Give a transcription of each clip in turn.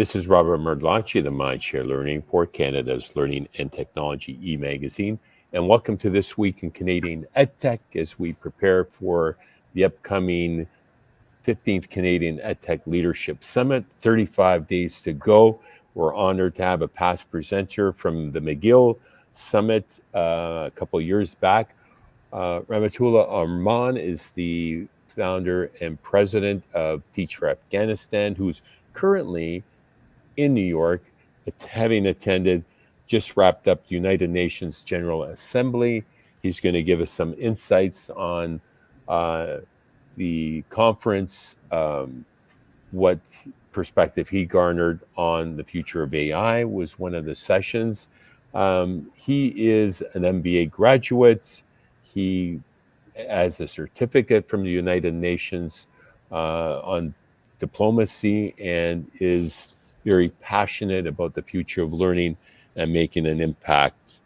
This is Robert Martellacci, the Mindshare Learning Report, Canada's Learning and Technology e-magazine. And welcome to This Week in Canadian EdTech as we prepare for the upcoming 15th Canadian EdTech Leadership Summit. 35 days to go. We're honored to have a past presenter from the McGill Summit a couple of years back. Rahmatullah Arman is the founder and president of Teach for Afghanistan, who's currently in New York, having attended, just wrapped up the United Nations General Assembly. He's going to give us some insights on the conference, what perspective he garnered on the future of AI was one of the sessions. He is an MBA graduate. He has a certificate from the United Nations on diplomacy and is very passionate about the future of learning and making an impact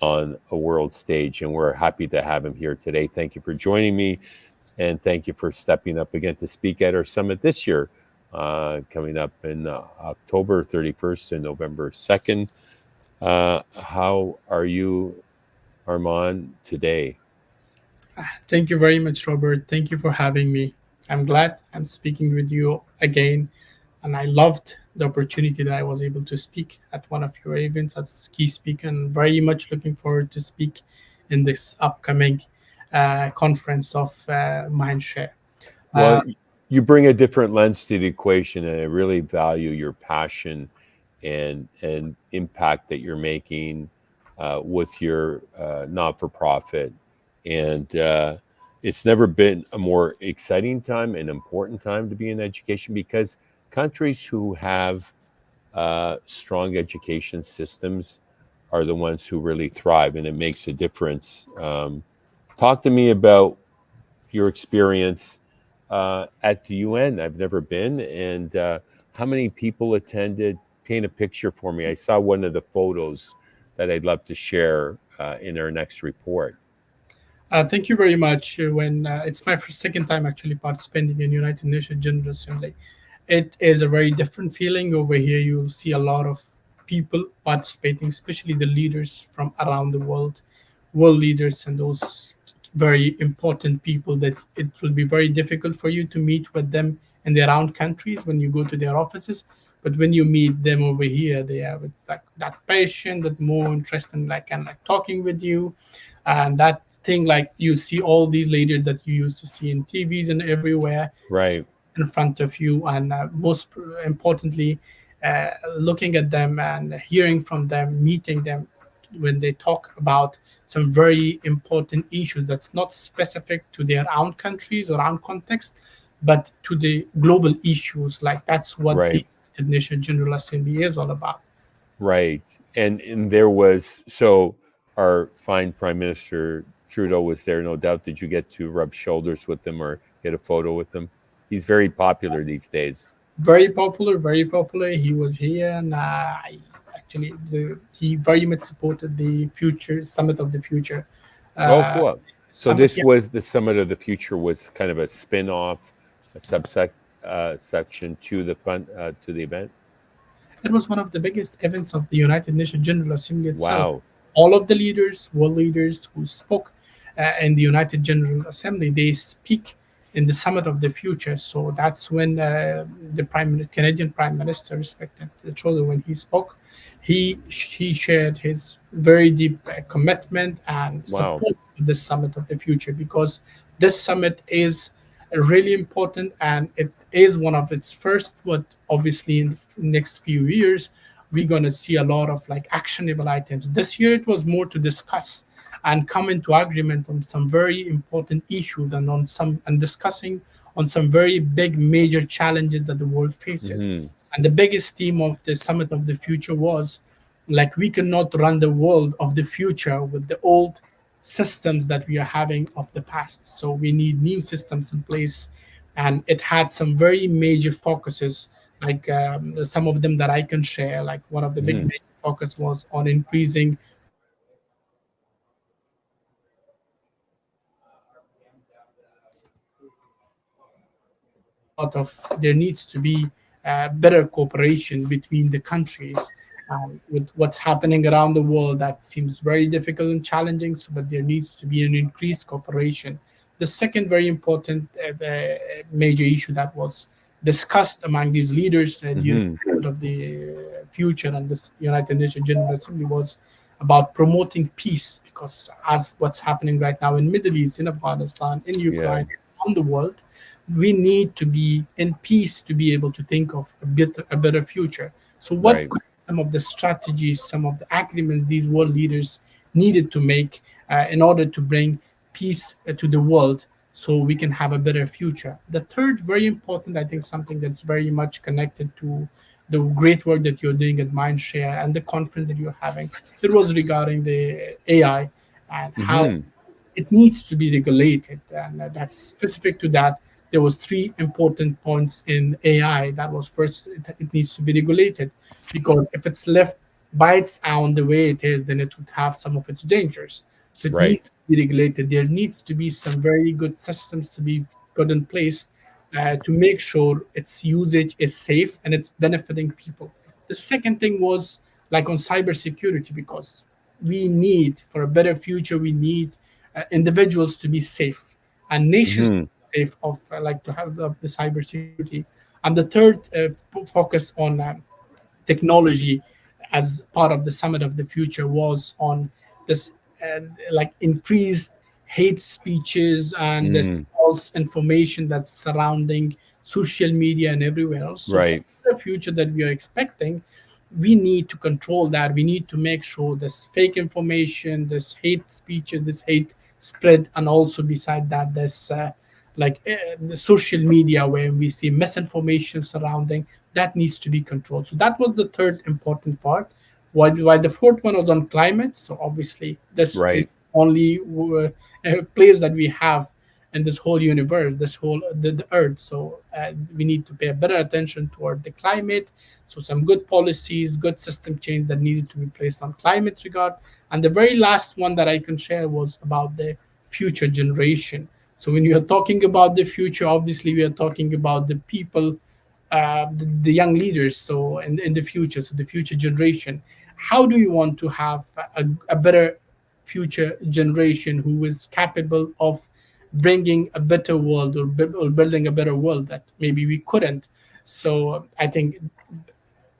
on a world stage. And we're happy to have him here today. Thank you for joining me. And thank you for stepping up again to speak at our summit this year, coming up in October 31st and November 2nd. How are you, Arman, today? Thank you very much, Robert. Thank you for having me. I'm glad I'm speaking with you again. And I loved the opportunity that I was able to speak at one of your events as key speaker, and very much looking forward to speak in this upcoming conference of Mindshare. Well, you bring a different lens to the equation, and I really value your passion and impact that you're making with your not-for-profit. And it's never been a more exciting time and important time to be in education, because countries who have strong education systems are the ones who really thrive, and it makes a difference. Talk to me about your experience at the UN. I've never been, and how many people attended? Paint a picture for me. I saw one of the photos that I'd love to share in our next report. Thank you very much. When it's my second time actually participating in United Nations General Assembly, it is a very different feeling. Over here, you will see a lot of people participating, especially the leaders from around the world leaders, and those very important people that it will be very difficult for you to meet with them in their own countries when you go to their offices. But when you meet them over here, they have like that passion, that more interest in like talking with you, and that thing like you see all these leaders that you used to see in TVs and everywhere, Right. in front of you, and most importantly, looking at them and hearing from them, meeting them when they talk about some very important issues that's not specific to their own countries or own context, but to the global issues. Like that's what Right. the National General Assembly is all about. Right. And there was, so our fine Prime Minister Trudeau was there, no doubt. Did you get to rub shoulders with him or get a photo with him? He's very popular these days. Very popular, very popular. He was here, and he very much supported the future summit of the future. Oh, cool. So Summit, this yeah. was the Summit of the Future, was kind of a spin-off, a section to the event. It was one of the biggest events of the United Nations General Assembly itself. Wow. All of the leaders, world leaders who spoke in the United General Assembly, they speak in the Summit of the Future. So that's when the Canadian Prime Minister, respected Trudeau, when he spoke, he shared his very deep commitment and Wow. support for this Summit of the Future, because this summit is really important, and it is one of its first. What obviously in the next few years we're going to see a lot of like actionable items. This year it was more to discuss and come into agreement on some very important issues, and discussing on some very big major challenges that the world faces. Mhm. And the biggest theme of the Summit of the Future was like we cannot run the world of the future with the old systems that we are having of the past. So we need new systems in place, and it had some very major focuses. Like some of them that I can share. Like one of the big Mhm. major focus was on increasing lot of there needs to be better cooperation between the countries. With what's happening around the world, that seems very difficult and challenging, so, but there needs to be an increased cooperation. The second very important major issue that was discussed among these leaders during of the future and this United Nations General Assembly was about promoting peace, because as what's happening right now in Middle East, in Afghanistan, in Ukraine, around the world, we need to be in peace to be able to think of a better future. So what some of the strategies, some of the agreements these world leaders needed to make in order to bring peace to the world so we can have a better future. The third, very important, I think something that's very much connected to the great work that you're doing at Mindshare and the conference that you're having, it was regarding the AI and how it needs to be regulated. And that's specific to that. There was three important points in AI. That was first, it needs to be regulated, because if it's left by its own the way it is, then it would have some of its dangers. So it needs to be regulated. There needs to be some very good systems to be put in place to make sure its usage is safe and it's benefiting people. The second thing was like on cybersecurity, because we need, for a better future, we need individuals to be safe and nations safe of like to have the cybersecurity. And the third focus on technology as part of the summit of the future was on this like increased hate speeches and this false information that's surrounding social media and everywhere else. So for the future that we are expecting, we need to control that. We need to make sure this fake information, this hate speeches, this hate spread, and also beside that, this the social media where we see misinformation surrounding, that needs to be controlled. So that was the third important part. While the fourth one was on climate, so obviously this is only place that we have in this whole universe, this whole the earth. So we need to pay a better attention toward the climate. So some good policies, good system change that needed to be placed on climate regard. And the very last one that I can share was about the future generation. So when you are talking about the future, obviously we are talking about the people, the young leaders. So in the future, so the future generation, how do you want to have a better future generation who is capable of bringing a better world or building a better world that maybe we couldn't? So I think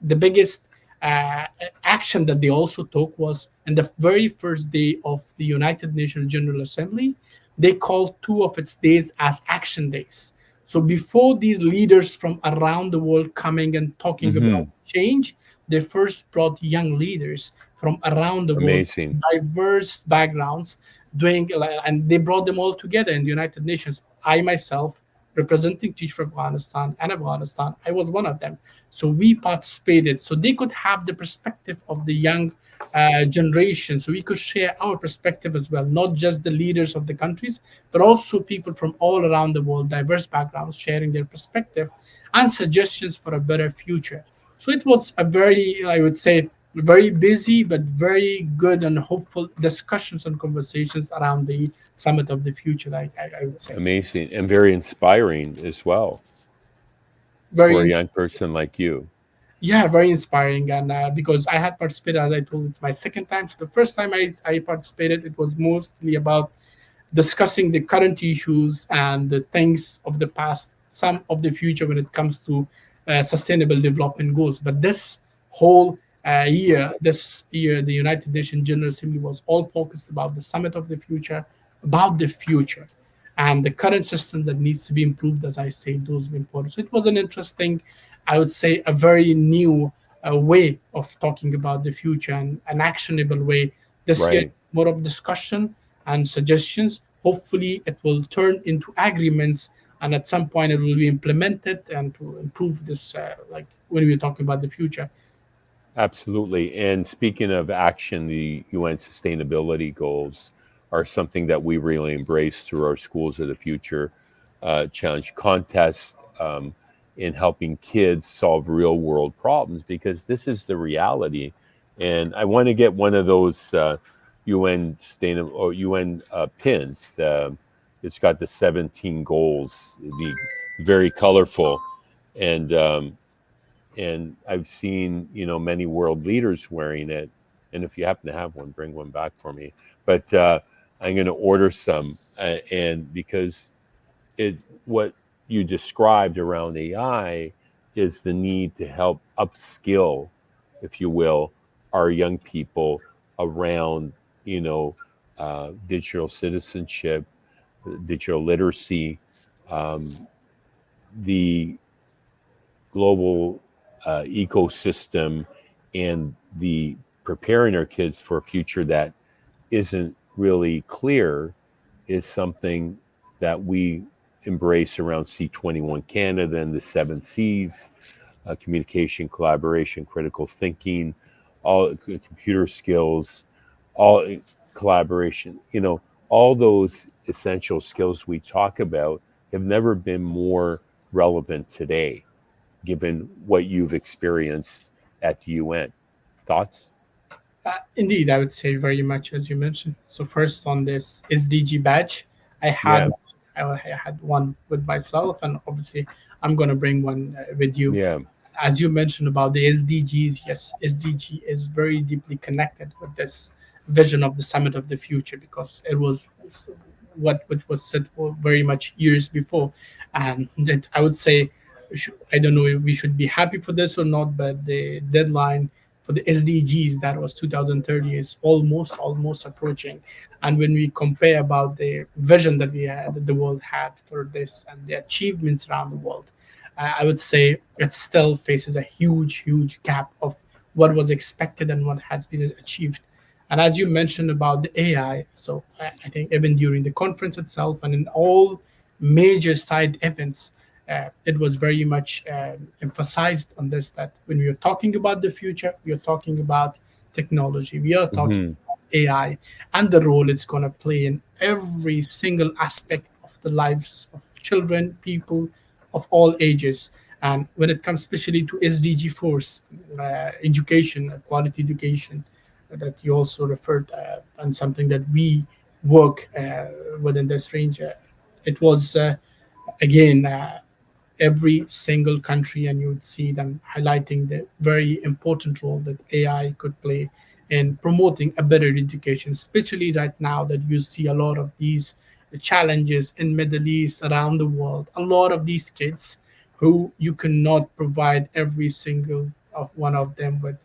the biggest action that they also took was in the very first day of the United Nations General Assembly, they called two of its days as action days. So before these leaders from around the world coming and talking about change, they first brought young leaders from around the world, diverse backgrounds, and they brought them all together in the United Nations. I myself, representing Teach for Afghanistan and Afghanistan, I was one of them. So we participated, so they could have the perspective of the young generation, so we could share our perspective as well, not just the leaders of the countries, but also people from all around the world, diverse backgrounds, sharing their perspective and suggestions for a better future. So it was a very, I would say, very busy but very good and hopeful discussions and conversations around the summit of the future. I would say amazing and very inspiring as well for a young person like you. Yeah, very inspiring. And because I had participated, as I told, it's my second time. So the first time I participated, it was mostly about discussing the current issues and the things of the past, some of the future when it comes to sustainable development goals. But this whole this year, the United Nations General Assembly was all focused about the summit of the future, about the future and the current system that needs to be improved, as I say, those are important. So it was an interesting, I would say, a very new way of talking about the future and an actionable way. This year, more of discussion and suggestions. Hopefully, it will turn into agreements, and at some point, it will be implemented and to improve this. Like when we're talking about the future. Absolutely. And speaking of action, the UN Sustainability Goals are something that we really embrace through our Schools of the Future Challenge contest in helping kids solve real world problems, because this is the reality. And I want to get one of those UN pins. It's got the 17 goals, the very colorful. And and I've seen, many world leaders wearing it. And if you happen to have one, bring one back for me. But I'm going to order some, and because what you described around AI is the need to help upskill, if you will, our young people around, digital citizenship, digital literacy, the global ecosystem, and the preparing our kids for a future that isn't really clear is something that we embrace around C21 Canada and the 7Cs, communication, collaboration, critical thinking, all computer skills, all collaboration, all those essential skills we talk about have never been more relevant today, given what you've experienced at the UN. Thoughts? Indeed, I would say very much as you mentioned. So first on this SDG badge, I Yeah. had I had one with myself, and obviously I'm gonna bring one with you. Yeah. As you mentioned about the SDGs, yes, SDG is very deeply connected with this vision of the summit of the future because it was what was said very much years before, and that I would say, I don't know if we should be happy for this or not, but the deadline for the SDGs that was 2030 is almost approaching, and when we compare about the vision that we had, that the world had for this and the achievements around the world, I would say it still faces a huge gap of what was expected and what has been achieved. And as you mentioned about the AI, so I think even during the conference itself and in all major side events, it was very much emphasized on this that when we are talking about the future, we are talking about technology, we are talking Hmm. about AI and the role it's going to play in every single aspect of the lives of children, people of all ages. And when it comes especially to SDG force, education, quality education, that you also referred, and something that we work within this range, it was again every single country, and you would see them highlighting the very important role that AI could play in promoting a better education, especially right now that you see a lot of these challenges in Middle East, around the world. A lot of these kids who you cannot provide every single of one of them with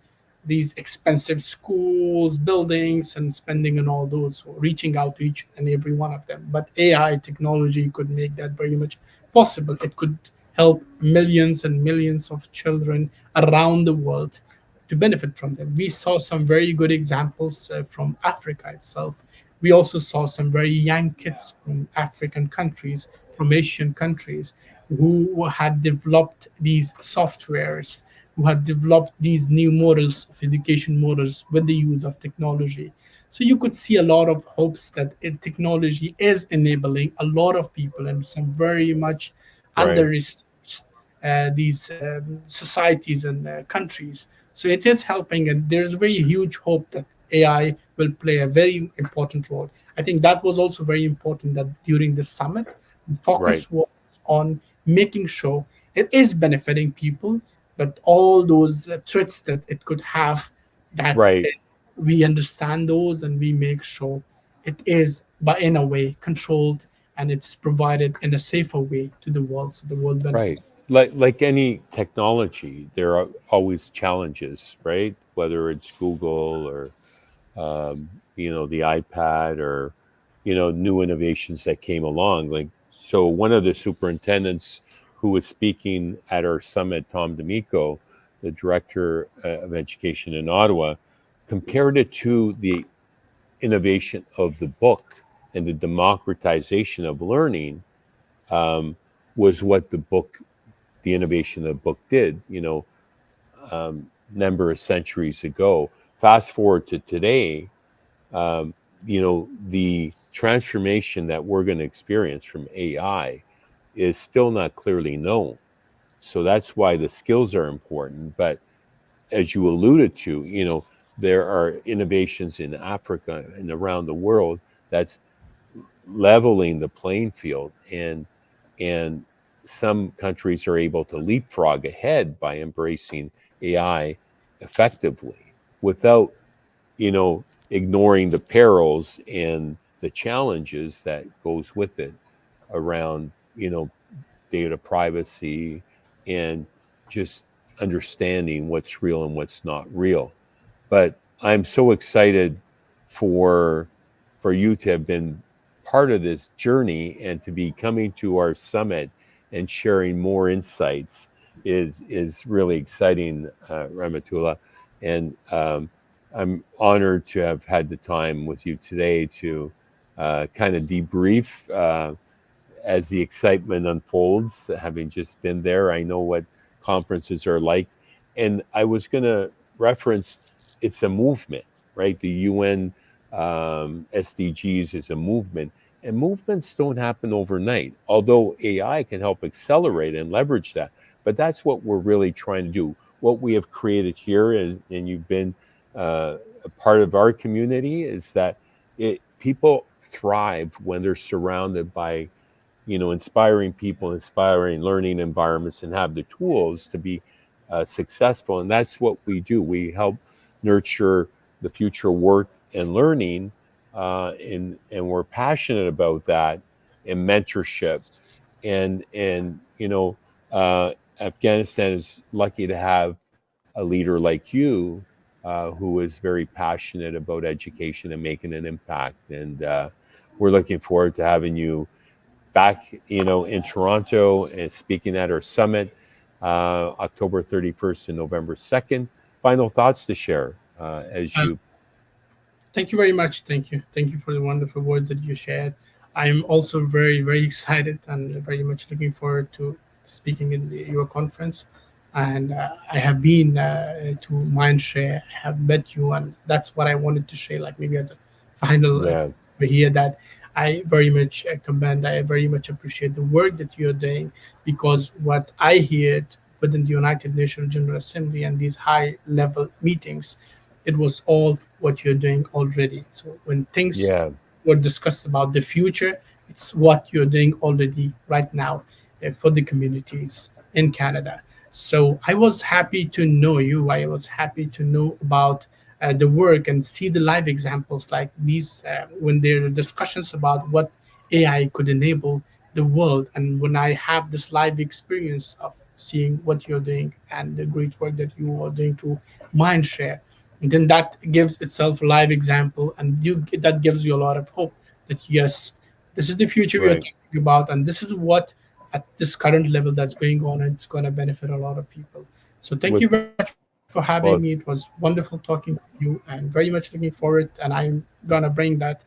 these expensive schools, buildings, and spending on all those, so reaching out to each and every one of them. But AI technology could make that very much possible. It could help millions and millions of children around the world to benefit from them. We saw some very good examples from Africa itself. We also saw some very young kids from African countries, from Asian countries, who had developed these softwares, who had developed these new models of education models with the use of technology. So you could see a lot of hopes that technology is enabling a lot of people and some very much Right. under these societies and countries. So it is helping, and there's a very huge hope that AI will play a very important role. I think that was also very important that during the summit, the Right. focus was on making sure it is benefiting people, but all those threats that it could have, that Right. we understand those and we make sure it is, but in a way, controlled, and it's provided in a safer way to the world, so the world benefits. Right. Like any technology, there are always challenges, right? Whether it's Google or the iPad or new innovations that came along. Like, so one of the superintendents who was speaking at our summit, Tom D'Amico, the director of education in Ottawa, compared it to the innovation of the book and the democratization of learning, was what the innovation of the book did, number of centuries ago. Fast forward to today, the transformation that we're going to experience from AI is still not clearly known. So that's why the skills are important. But as you alluded to, there are innovations in Africa and around the world that's leveling the playing field and some countries are able to leapfrog ahead by embracing AI effectively without, ignoring the perils and the challenges that goes with it around, data privacy and just understanding what's real and what's not real. But I'm so excited for you to have been part of this journey and to be coming to our summit and sharing more insights is really exciting, Rahmatullah. And I'm honored to have had the time with you today to kind of debrief as the excitement unfolds, having just been there. I know what conferences are like. And I was going to reference, it's a movement, right? The UN SDGs is a movement. And movements don't happen overnight, although AI can help accelerate and leverage that. But that's what we're really trying to do. What we have created here, and you've been a part of our community, is that people thrive when they're surrounded by, inspiring people, inspiring learning environments, and have the tools to be successful. And that's what we do. We help nurture the future work and learning, and we're passionate about that and mentorship. And Afghanistan is lucky to have a leader like you, who is very passionate about education and making an impact. And we're looking forward to having you back, in Toronto and speaking at our summit, October 31st and November 2nd. Final thoughts to share as you. Thank you very much. Thank you. Thank you for the wonderful words that you shared. I'm also very, very excited and very much looking forward to speaking in your conference. And I have been to Mindshare, I have met you, and that's what I wanted to share, like maybe as a final here, that I very much commend, I very much appreciate the work that you're doing, because what I heard within the United Nations General Assembly and these high level meetings, it was all what you're doing already. So when things were discussed about the future, it's what you're doing already right now for the communities in Canada. So I was happy to know you. I was happy to know about the work and see the live examples like these when there are discussions about what AI could enable the world. And when I have this live experience of seeing what you're doing and the great work that you are doing to Mindshare, and then that gives itself a live example, and that gives you a lot of hope that yes, this is the future we are talking about, and this is what at this current level that's going on, and it's going to benefit a lot of people. So thank you very much for having me. It was wonderful talking to you, and very much looking forward. And I'm gonna bring that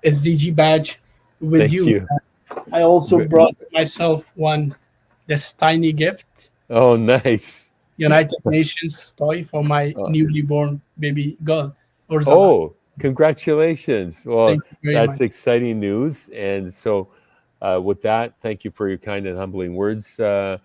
SDG badge with you. I also brought myself this tiny gift. Oh, nice. United Nations toy for my newly born baby girl. Oh, congratulations. Well, that's exciting news. And so with that, thank you for your kind and humbling words, Rahmatullah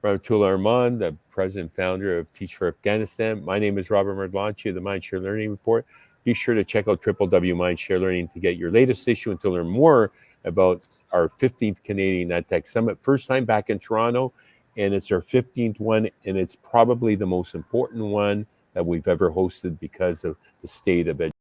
Arman, the president and founder of Teach for Afghanistan. My name is Robert Martellacci of the Mindshare Learning Report. Be sure to check out www.mindshare learning to get your latest issue and to learn more about our 15th Canadian EdTech Summit. First time back in Toronto, and it's our 15th one, and it's probably the most important one that we've ever hosted because of the state of education.